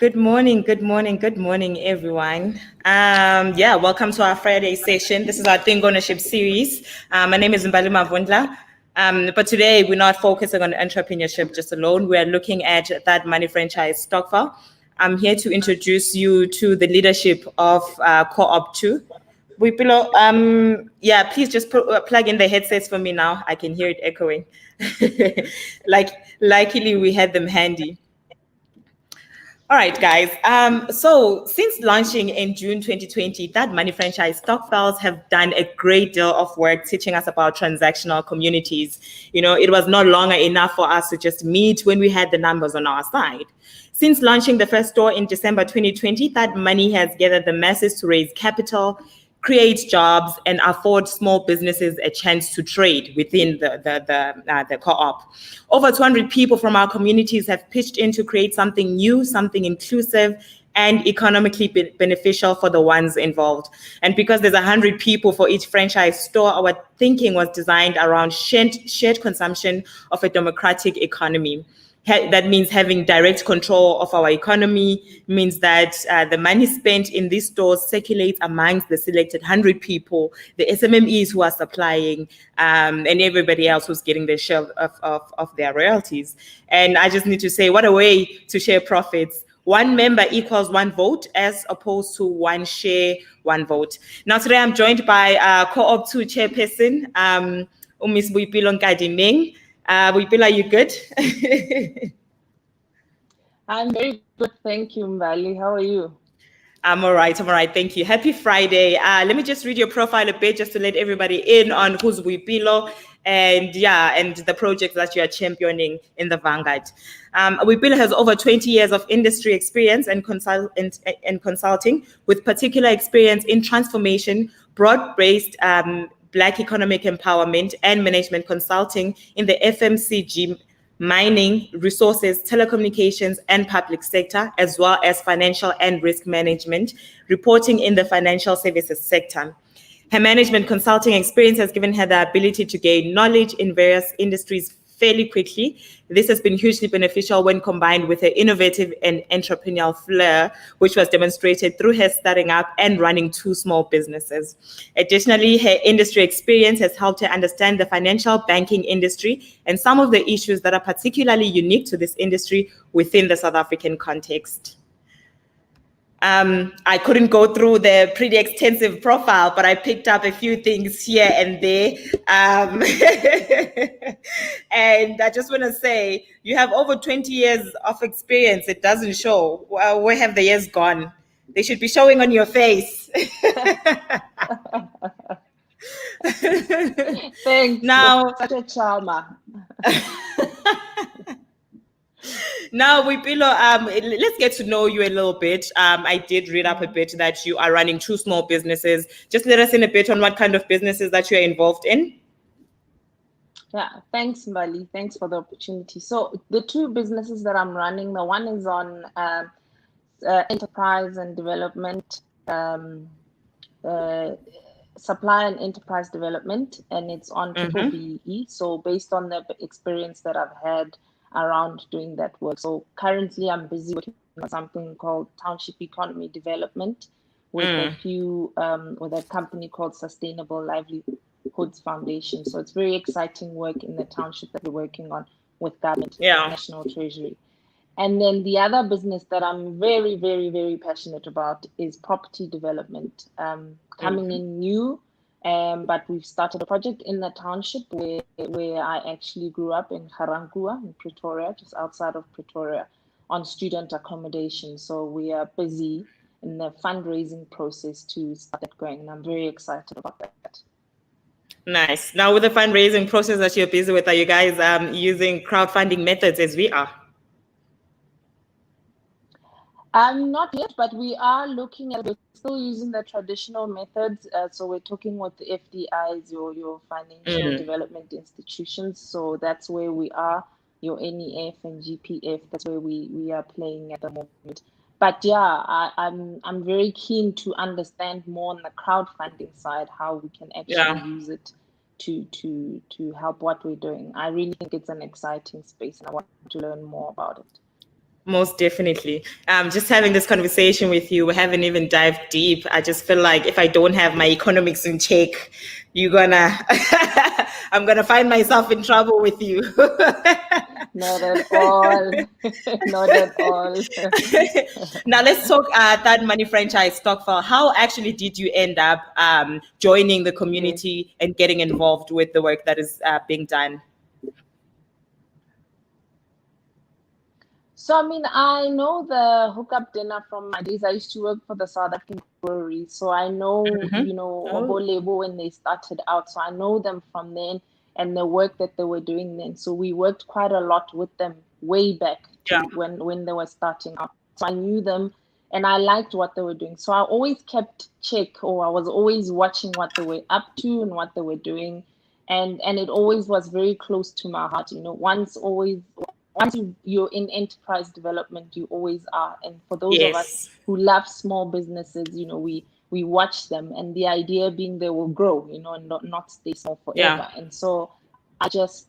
Good morning, good morning, good morning, everyone. Welcome to our Friday session. This is our Think Ownership series. My name is Mbali Mavundla. But today we're not focusing on entrepreneurship just alone. We are looking at that money franchise stokvel. I'm here to introduce you to the leadership of Co-op2. Boipelo, please just plug in the headsets for me now. I can hear it echoing. Luckily we had them handy. All right, guys. So since launching in June 2020, that money franchise stokvels have done a great deal of work teaching us about transactional communities. You know, it was no longer enough for us to just meet when we had the numbers on our side. Since launching the first store in December 2020, that money has gathered the masses to raise capital, create jobs, and afford small businesses a chance to trade within the co-op. Over 200 people from our communities have pitched in to create something new, something inclusive, and economically beneficial for the ones involved. And because there's 100 people for each franchise store, our thinking was designed around shared consumption of a democratic economy. That means having direct control of our economy, means that the money spent in these stores circulates amongst the selected 100 people, the SMMEs who are supplying, and everybody else who's getting their share of their royalties. And I just need to say, what a way to share profits. One member equals one vote as opposed to one share, one vote. Now, today I'm joined by Co-op2 chairperson, Miss Boipelo Nkadimeng. Boipelo, are you good? I'm very good, thank you, Mbali. How are you? I'm all right. Thank you. Happy Friday. Let me just read your profile a bit just to let everybody in on who's Boipelo and the projects that you are championing in the Vanguard. Boipelo has over 20 years of industry experience and consulting, with particular experience in transformation, broad-based Black economic empowerment and management consulting in the FMCG, mining, resources, telecommunications, and public sector, as well as financial and risk management, reporting in the financial services sector. Her management consulting experience has given her the ability to gain knowledge in various industries fairly quickly. This has been hugely beneficial when combined with her innovative and entrepreneurial flair, which was demonstrated through her starting up and running 2 small businesses. Additionally, her industry experience has helped her understand the financial banking industry and some of the issues that are particularly unique to this industry within the South African context. I couldn't go through the pretty extensive profile, but I picked up a few things here and there. And I just want to say, you have over 20 years of experience. It doesn't show. Where have the years gone? They should be showing on your face. Thanks. Now, such a charmer. Now, Boipelo, let's get to know you a little bit. I did read up a bit that you are running 2 small businesses. Just let us in a bit on what kind of businesses that you're involved in. Yeah, thanks, Mbali. Thanks for the opportunity. So the 2 businesses that I'm running, the one is on enterprise and development, supply and enterprise development, and it's on triple BE. So based on the experience that I've had around doing that work. So currently I'm busy working on something called township economy development with a few, with a company called Sustainable Livelihoods Foundation. So it's very exciting work in the township that we're working on with government, National Treasury. And then the other business that I'm very, very, very passionate about is property development, coming in new. But we've started a project in the township where I actually grew up in Garangua in Pretoria, just outside of Pretoria, on student accommodation. So we are busy in the fundraising process to start that going, and I'm very excited about that. Nice. Now, with the fundraising process that you're busy with, are you guys using crowdfunding methods as we are? Not yet, but we are looking at, we're still using the traditional methods. So we're talking with the FDIs, your financial development institutions. So that's where we are, your NEF and GPF. That's where we are playing at the moment. But yeah, I'm very keen to understand more on the crowdfunding side, how we can actually use it to help what we're doing. I really think it's an exciting space and I want to learn more about it. Most definitely. Just having this conversation with you, we haven't even dived deep. I just feel like if I don't have my economics in check, you're gonna, I'm gonna find myself in trouble with you. Not at all. Not at all. Now let's talk that money franchise Stockfell. How actually did you end up joining the Yes. community and getting involved with the work that is being done? So, I mean, I know the hookup dinner from my days. I used to work for the South African Brewery. So I know, Mm-hmm. Oh, Obolebo when they started out. So I know them from then and the work that they were doing then. So we worked quite a lot with them way back yeah, to when they were starting out. So I knew them and I liked what they were doing. So I always kept check, or I was always watching what they were up to and what they were doing. And it always was very close to my heart. Once you're in enterprise development, you always are. And for those of us yes, who love small businesses, we watch them, and the idea being they will grow, and not stay small yeah, forever. And so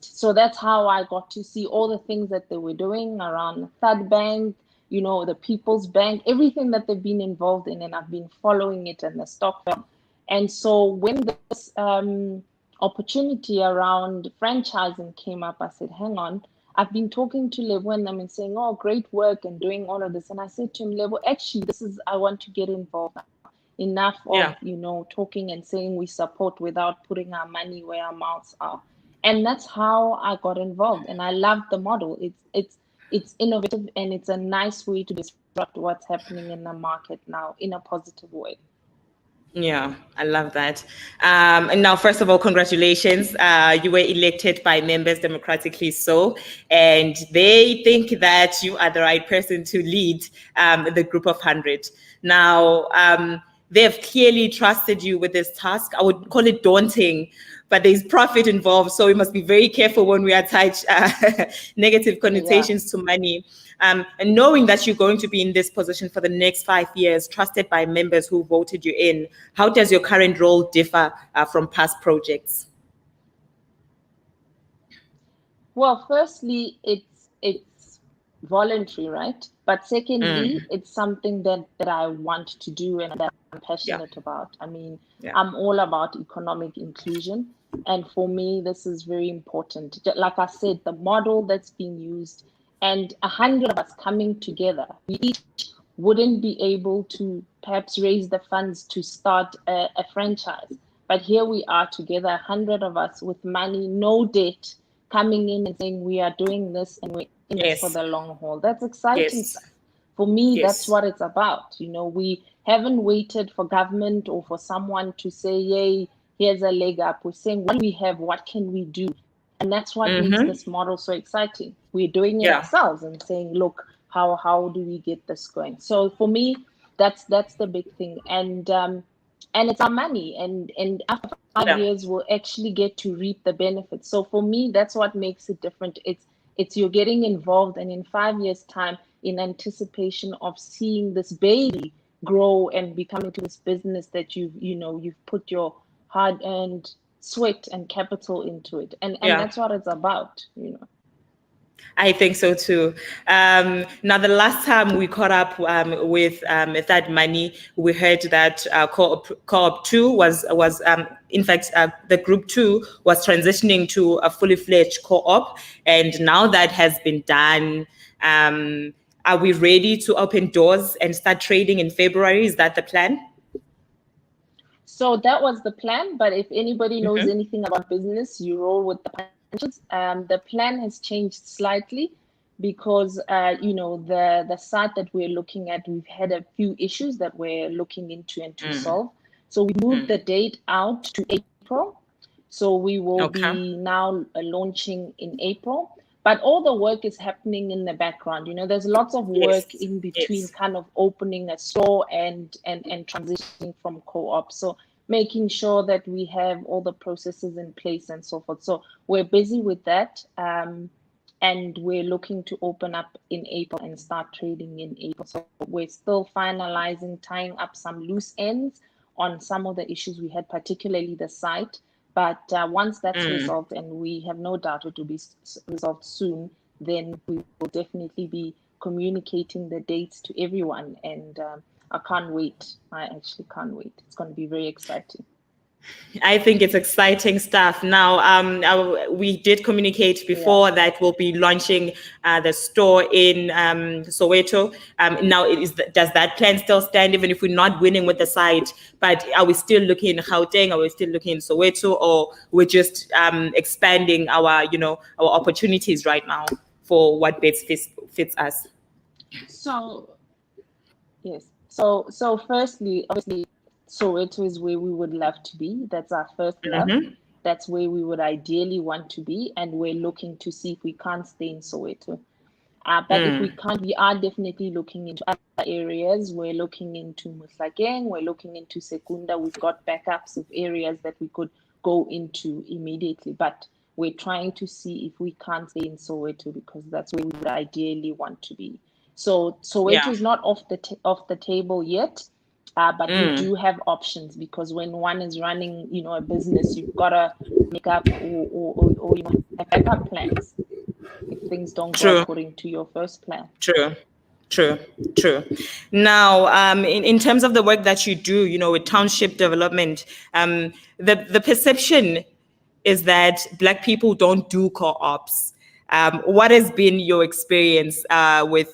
so that's how I got to see all the things that they were doing around Third Bank, the People's Bank, everything that they've been involved in, and I've been following it and the stock. And so when this opportunity around franchising came up, I said, hang on, I've been talking to Lebo and them and saying, oh, great work and doing all of this. And I said to him, Lebo, actually, I want to get involved. Enough yeah. of, talking and saying we support without putting our money where our mouths are. And that's how I got involved. And I love the model. It's innovative, and it's a nice way to disrupt what's happening in the market now in a positive way. Yeah, I love that. And now, first of all, congratulations. You were elected by members democratically so, and they think that you are the right person to lead the group of 100. Now, they have clearly trusted you with this task. I would call it daunting, but there's profit involved. So we must be very careful when we attach negative Yeah. connotations to money. And knowing that you're going to be in this position for the next 5 years, trusted by members who voted you in, how does your current role differ from past projects? Well, firstly, it's voluntary, right? But secondly, Mm, it's something that I want to do and that I'm yeah, passionate about. I mean, yeah, I'm all about economic inclusion, and for me, this is very important. Like I said, the model that's being used, and 100 of us coming together, we each wouldn't be able to perhaps raise the funds to start a franchise. But here we are together, 100 of us with money, no debt, coming in and saying we are doing this and we're in this for yes, the long haul. That's exciting yes, stuff. For me, that's yes. what it's about. We haven't waited for government or for someone to say, yay, here's a leg up. We're saying, what do we have? What can we do? And that's what makes Mm-hmm. this model so exciting. We're doing it Yeah, ourselves and saying, look, how do we get this going? So for me, that's the big thing. And it's our money. And after 5 years, yeah, we'll actually get to reap the benefits. So for me, that's what makes it different. It's you're getting involved, and in 5 years' time, in anticipation of seeing this baby grow and become into this business that you've put your hard-earned sweat and capital into it. And yeah. that's what it's about. I think so too. Now, the last time we caught up with that money, we heard that Co-op2 was in fact the group 2 was transitioning to a fully fledged co-op, and now that has been done. Are we ready to open doors and start trading in February? Is that the plan? So that was the plan. But if anybody knows Mm-hmm. anything about business, you roll with the punches. The plan has changed slightly because the site that we're looking at, we've had a few issues that we're looking into and to Mm, solve. So we moved the mm. date out to April. So we will Okay. be now launching in April. But all the work is happening in the background. There's lots of work Yes. in between, Yes. kind of opening a store and transitioning from co-op. So making sure that we have all the processes in place and so forth. So we're busy with that. And we're looking to open up in April and start trading in April. So we're still finalizing, tying up some loose ends on some of the issues we had, particularly the site. But once that's Mm. resolved, and we have no doubt it will be resolved soon, then we will definitely be communicating the dates to everyone, and I can't wait. I actually can't wait. It's going to be very exciting. I think it's exciting stuff. Now, we did communicate before that we'll be launching the store in Soweto. Now, does that plan still stand, even if we're not winning with the site? But are we still looking in Gauteng? Are we still looking in Soweto? Or we're just expanding our opportunities right now for what best fits us? So, yes. So firstly, obviously, Soweto is where we would love to be. That's our first love. That's where we would ideally want to be, and we're looking to see if we can't stay in Soweto. But if we can't, we are definitely looking into other areas. We're looking into Muslakeng, we're looking into Secunda. We've got backups of areas that we could go into immediately. But we're trying to see if we can't stay in Soweto, because that's where we would ideally want to be. So Soweto is not off the table yet. But we do have options, because when one is running, a business, you've got to make up or have backup plans if things don't go according to your first plan. True. Now, in terms of the work that you do, with township development, the perception is that Black people don't do co-ops. What has been your experience with,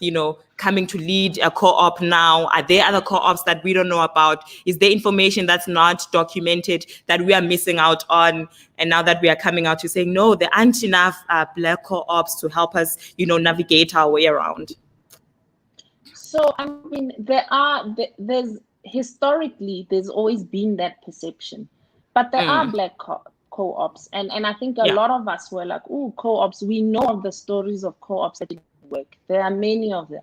coming to lead a co-op now? Are there other co-ops that we don't know about? Is there information that's not documented that we are missing out on? And now that we are coming out to saying, no, there aren't enough Black co-ops to help us, navigate our way around. So, I mean, there's historically, there's always been that perception, but there are Black co-ops, and I think a lot of us were like, oh, co-ops, we know of the stories of co-ops that didn't work. There are many of them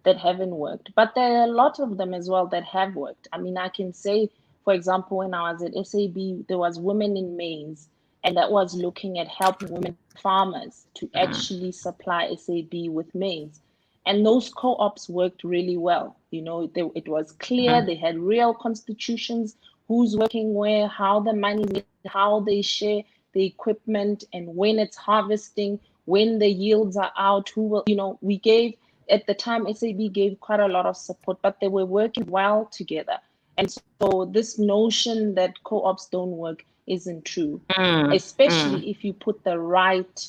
that haven't worked, but there are a lot of them as well that have worked. I mean, I can say, for example, when I was at SAB, there was Women in Maize, and that was looking at helping women farmers to actually supply SAB with maize. And those co-ops worked really well. It was clear. They had real constitutions, who's working where, how the money is made, how they share the equipment, and when it's harvesting, when the yields are out, who will, we gave, at the time, SAB gave quite a lot of support, but they were working well together. And so this notion that co-ops don't work isn't true, especially if you put the right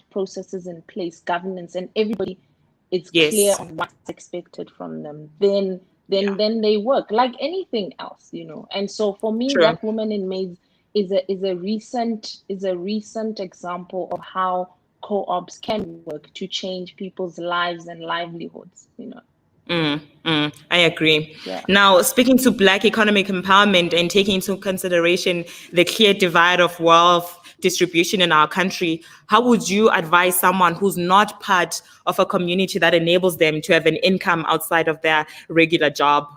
processes in place, governance, and everybody is clear on what's expected from them, then they work like anything else, And so for me, that Woman in Maize is a recent example of how co-ops can work to change people's lives and livelihoods, I agree. Yeah. Now, speaking to Black economic empowerment and taking into consideration the clear divide of wealth distribution in our country, how would you advise someone who's not part of a community that enables them to have an income outside of their regular job?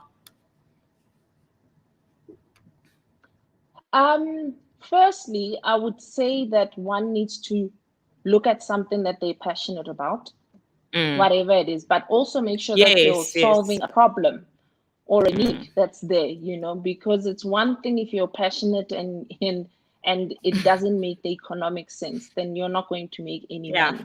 Firstly, I would say that one needs to look at something that they're passionate about, whatever it is, but also make sure that you're solving a problem or a need that's there, because it's one thing if you're passionate and it doesn't make the economic sense, then you're not going to make any money.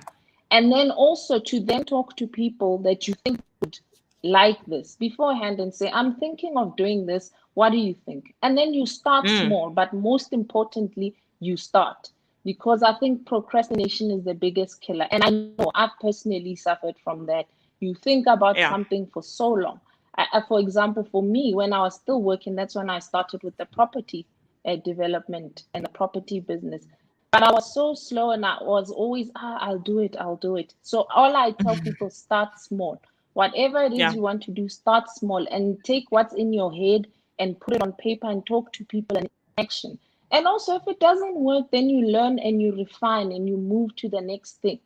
And then also to then talk to people that you think would like this beforehand and say, I'm thinking of doing this. What do you think? And then you start small, but most importantly, you start. Because I think procrastination is the biggest killer. And I know I've personally suffered from that. You think about something for so long. For example, for me, when I was still working, that's when I started with the property development and the property business. But I was so slow, and I was always, I'll do it. So all I tell people, start small. Whatever it is you want to do, start small and take what's in your head and put it on paper and talk to people and action. And also, if it doesn't work, then you learn and you refine and you move to the next thing.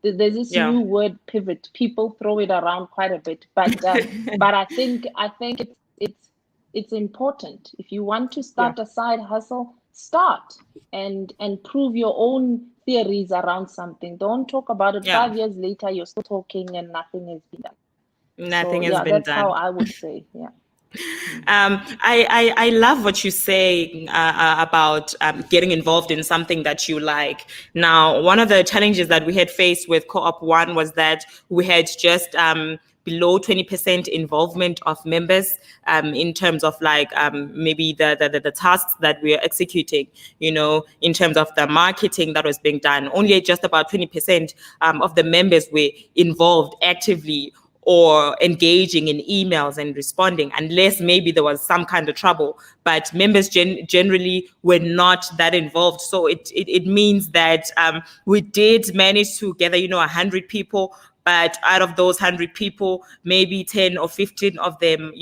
There's this new word, pivot. People throw it around quite a bit, but I think it's important. If you want to start a side hustle, start and prove your own theories around something. Don't talk about it 5 years later. You're still talking and nothing has been done. Nothing has been done. That's how I would say. Yeah. I love what you say about getting involved in something that you like. Now, one of the challenges that we had faced with Co-op1 was that we had just below 20% involvement of members in terms of like maybe the tasks that we are executing, in terms of the marketing that was being done. Only just about 20% of the members were involved actively or engaging in emails and responding, unless maybe there was some kind of trouble. But members generally were not that involved. So it means that we did manage to gather, 100 people. But out of those 100 people, maybe 10 or 15 of them,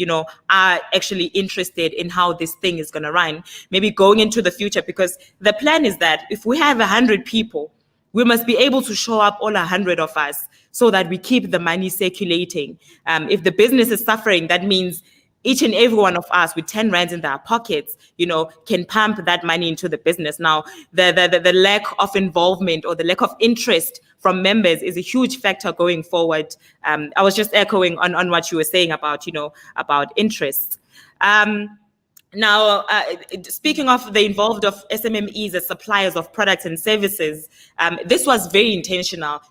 are actually interested in how this thing is going to run. Maybe going into the future, because the plan is that if we have 100 people, we must be able to show up all 100 of us so that we keep the money circulating. If the business is suffering, that means each and every one of us with 10 rands in their pockets, can pump that money into the business. Now, the lack of involvement or the lack of interest from members is a huge factor going forward. I was just echoing on what you were saying about, about interest. Now, speaking of the involved of SMMEs as suppliers of products and services, this was very intentional,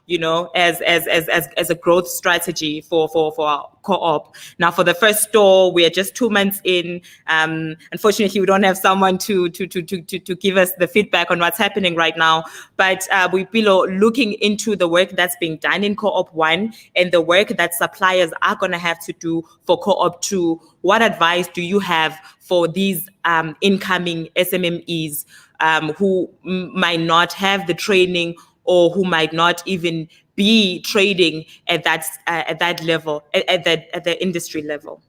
as a growth strategy for our co-op. Now, for the first store, we are just 2 months in. Unfortunately, we don't have someone to give us the feedback on what's happening right now. But Boipelo, looking into the work that's being done in Co-op1 and the work that suppliers are going to have to do for Co-op2, what advice do you have for these incoming SMMEs who might not have the training or who might not even be trading at that level, at the industry level?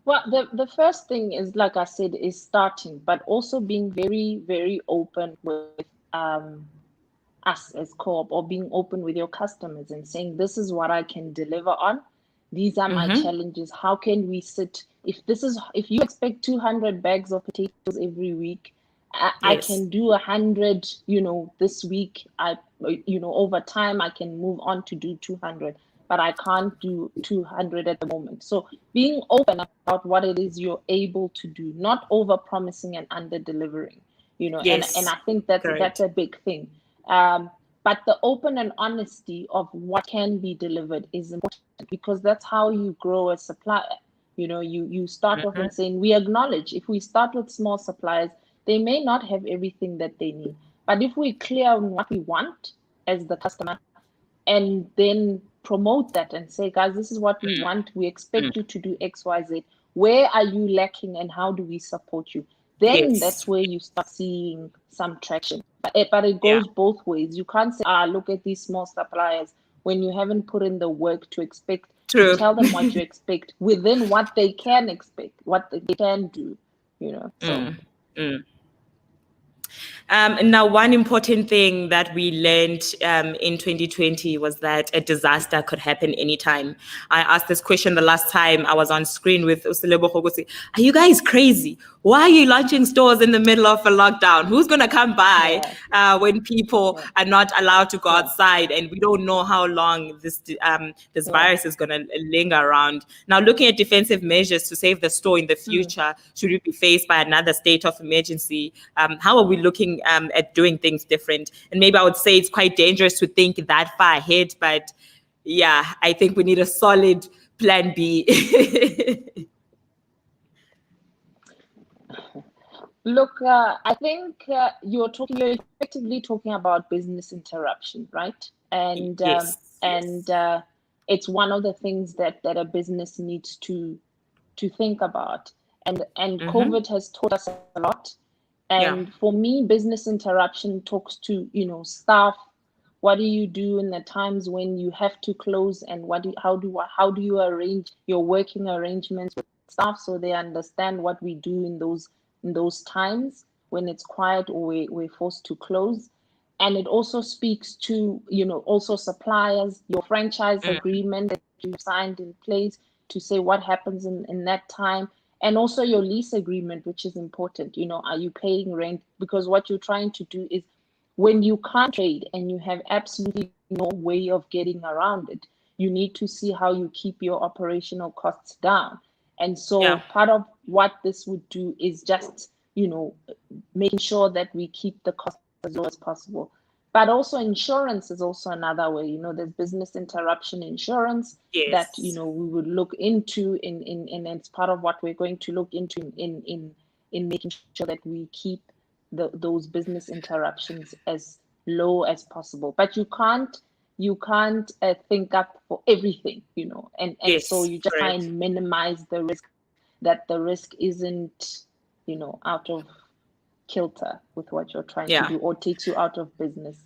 Well, the first thing is, like I said, is starting, but also being very, very open with us as co-op, or being open with your customers and saying, this is what I can deliver on. These are my challenges. How can we sit? If you expect 200 bags of potatoes every week, I can do 100, this week. Over time, I can move on to do 200, but I can't do 200 at the moment. So being open about what it is you're able to do, not over promising and under delivering, and I think that's a big thing. But the open and honesty of what can be delivered is important, because that's how you grow as a supplier. You start off and saying, we acknowledge if we start with small suppliers, they may not have everything that they need. But if we're clear on what we want as the customer, and then promote that and say, guys, this is what we want. We expect you to do X, Y, Z. Where are you lacking and how do we support you? Then that's where you start seeing some traction. But it goes both ways. You can't say, look at these small suppliers, when you haven't put in the work to tell them what you expect within what they can expect, what they can do, so. Now, one important thing that we learned in 2020 was that a disaster could happen anytime. I asked this question the last time I was on screen with Usilebo Hogosi. Are you guys crazy? Why are you launching stores in the middle of a lockdown? Who's going to come by when people are not allowed to go outside, and we don't know how long this virus is going to linger around? Now, looking at defensive measures to save the store in the future, should we be faced by another state of emergency? How are we looking at doing things different? And maybe I would say it's quite dangerous to think that far ahead, but yeah, I think we need a solid plan B. Look, I think you're effectively talking about business interruption, right? And it's one of the things that a business needs to think about. And COVID has taught us a lot. And for me, business interruption talks to, staff. What do you do in the times when you have to close, and how do you arrange your working arrangements with staff so they understand what we do in those times when it's quiet or we're forced to close? And it also speaks to, also suppliers, your franchise agreement that you signed in place to say what happens in that time. And also your lease agreement, which is important. Are you paying rent? Because what you're trying to do is, when you can't trade and you have absolutely no way of getting around it, you need to see how you keep your operational costs down. And so Yeah. part of what this would do is just, making sure that we keep the costs as low as possible. But also insurance is also another way. There's business interruption insurance that Yes. we would look into in it's part of what we're going to look into in making sure that we keep those business interruptions as low as possible. But you can't think up for everything, and so Yes. you just try Correct. and minimize the risk, that the risk isn't out of kilter with what you're trying to Yeah. do or takes you out of business.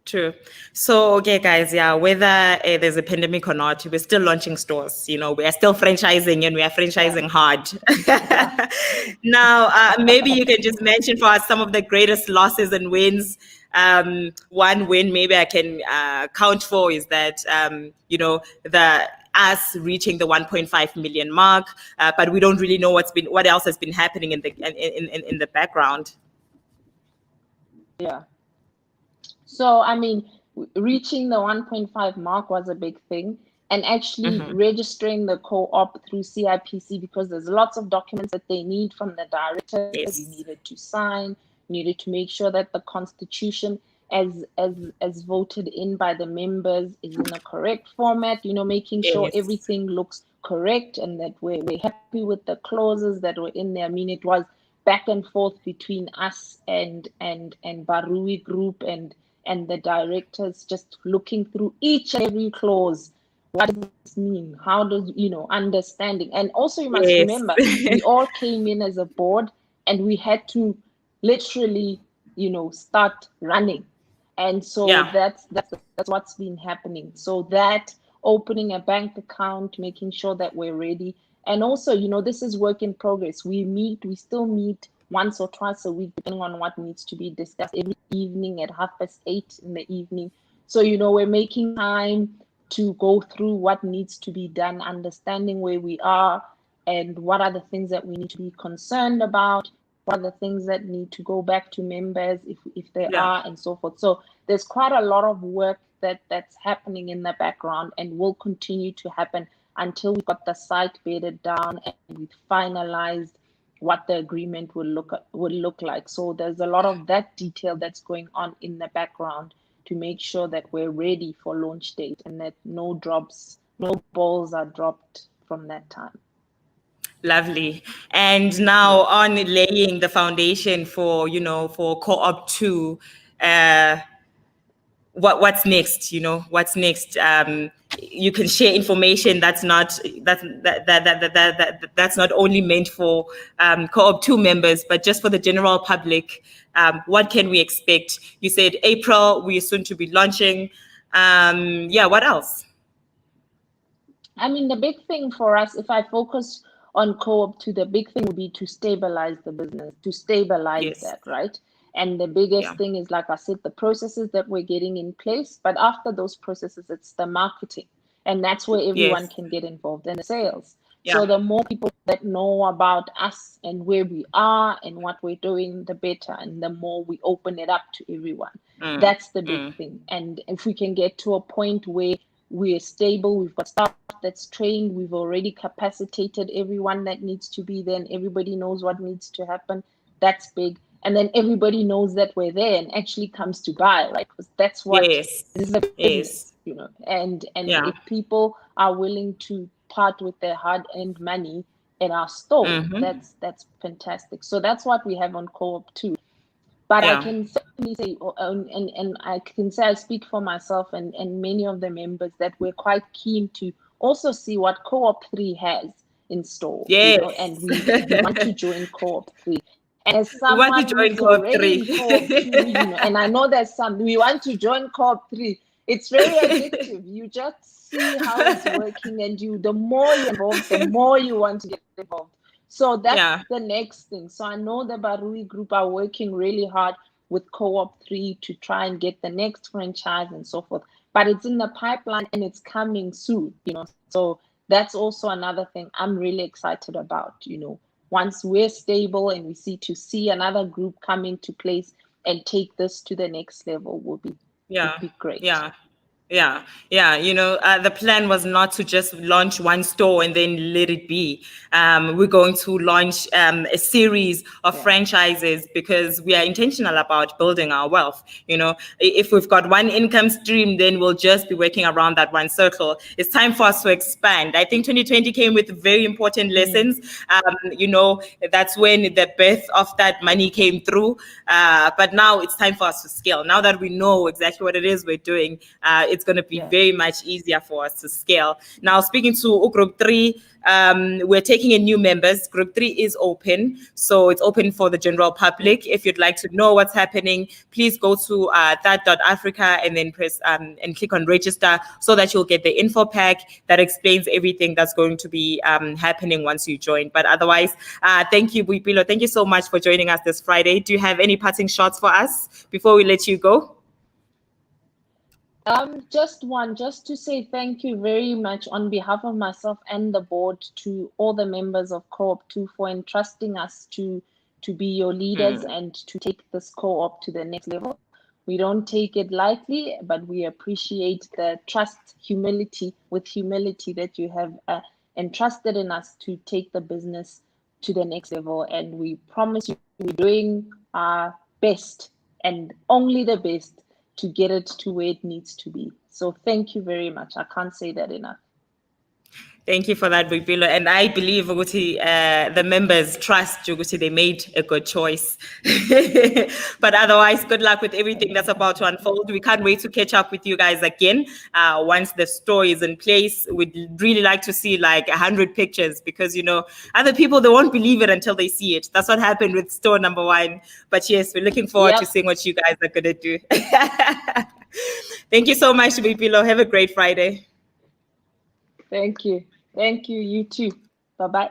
True. So, okay, guys, yeah, whether there's a pandemic or not, we're still launching stores. We are still franchising, and we are franchising hard. Now, maybe you can just mention for us some of the greatest losses and wins. One win maybe I can count for is that, the us reaching the 1.5 million mark, but we don't really know what else has been happening in the background. Yeah. So, reaching the 1.5 mark was a big thing. And actually registering the co-op through CIPC, because there's lots of documents that they need from the directors. Yes. You needed to sign, needed to make sure that the constitution as voted in by the members is in the correct format, making sure Yes. everything looks correct and that we're happy with the clauses that were in there. It was back and forth between us and Barui Group and the directors, just looking through each and every clause. What does this mean? How does, understanding? And also you must remember, we all came in as a board and we had to literally, start running. And so that's what's been happening. So that opening a bank account, making sure that we're ready. And also, this is work in progress. We still meet once or twice a week, depending on what needs to be discussed, every evening at 8:30 in the evening. So, we're making time to go through what needs to be done, understanding where we are and what are the things that we need to be concerned about, what are the things that need to go back to members if there are, and so forth. So there's quite a lot of work that's happening in the background and will continue to happen until we've got the site bedded down and we've finalized what the agreement will look like. So there's a lot of that detail that's going on in the background to make sure that we're ready for launch date and that no balls are dropped from that time. Lovely. And now on laying the foundation for Co-op2, what's next? What's next? You can share information that's not only meant for Co-op2 members, but just for the general public. What can we expect? You said April, we're soon to be launching. What else? The big thing for us, if I focus on Co-op2, the big thing would be to stabilize the business, to stabilize that, right? And the biggest thing is, like I said, the processes that we're getting in place. But after those processes, it's the marketing. And that's where everyone can get involved, in the sales. So the more people that know about us and where we are and what we're doing, the better. And the more we open it up to everyone. That's the big thing. And if we can get to a point where we're stable, we've got staff that's trained, we've already capacitated everyone that needs to be there, and everybody knows what needs to happen, that's big. And then everybody knows that we're there and actually comes to buy, right? Because that's what this is a business, and if people are willing to part with their hard-earned money in our store, that's fantastic. So that's what we have on Co-op2. But I can certainly say, and I can say I speak for myself and many of the members, that we're quite keen to also see what Co-op3 has in store. And we want to join Co-op3. And as someone who's already in Co-op2, and I know there's we want to join Co-op3. It's very addictive. You just see how it's working, and the more you're involved, the more you want to get involved. So that's the next thing. So I know the Barui Group are working really hard with Co-op3 to try and get the next franchise and so forth. But it's in the pipeline and it's coming soon, So that's also another thing I'm really excited about, Once we're stable and we see another group come into place and take this to the next level would be great. Yeah, yeah. The plan was not to just launch one store and then let it be. We're going to launch a series of franchises because we are intentional about building our wealth. If we've got one income stream, then we'll just be working around that one circle. It's time for us to expand. I think 2020 came with very important lessons. That's when the birth of that money came through. But now it's time for us to scale. Now that we know exactly what it is we're doing, it's going to be very much easier for us to scale. Now, speaking to Group 3, we're taking in new members. Group 3 is open, so it's open for the general public. If you'd like to know what's happening, please go to that.africa and then press and click on register so that you'll get the info pack that explains everything that's going to be happening once you join. But otherwise, thank you, Boipelo. Thank you so much for joining us this Friday. Do you have any parting shots for us before we let you go? Just to say thank you very much on behalf of myself and the board to all the members of Co-op2 for entrusting us to be your leaders and to take this co-op to the next level. We don't take it lightly, but we appreciate the trust, humility that you have entrusted in us to take the business to the next level. And we promise you we're doing our best and only the best to get it to where it needs to be. So thank you very much. I can't say that enough. Thank you for that, Boipelo. And I believe the members trust Uguti, they made a good choice. But otherwise, good luck with everything that's about to unfold. We can't wait to catch up with you guys again once the store is in place. We'd really like to see like 100 pictures because, other people, they won't believe it until they see it. That's what happened with store number 1. But yes, we're looking forward to seeing what you guys are going to do. Thank you so much, Boipelo. Have a great Friday. Thank you. Thank you. You too. Bye-bye.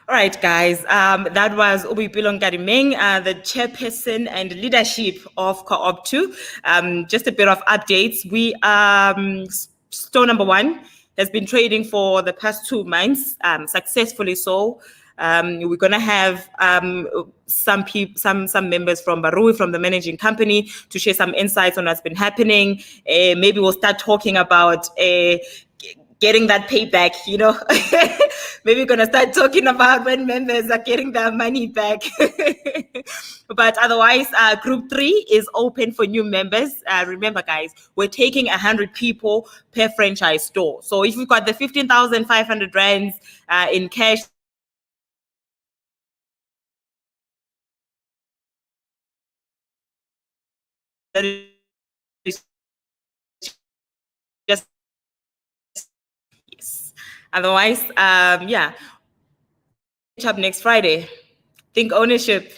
All right, guys. That was Boipelo Nkadimeng, the chairperson and leadership of Co-op2. Just a bit of updates. We store number 1 has been trading for the past 2 months, successfully so. We're gonna have some members from Barui, from the managing company, to share some insights on what's been happening. Maybe we'll start talking about getting that payback, Maybe we're gonna start talking about when members are getting their money back. But otherwise, Group 3 is open for new members. Remember, guys, we're taking 100 people per franchise store. So if you've got the 15,500 rands in cash, just yes. Otherwise, catch up next Friday. Think ownership.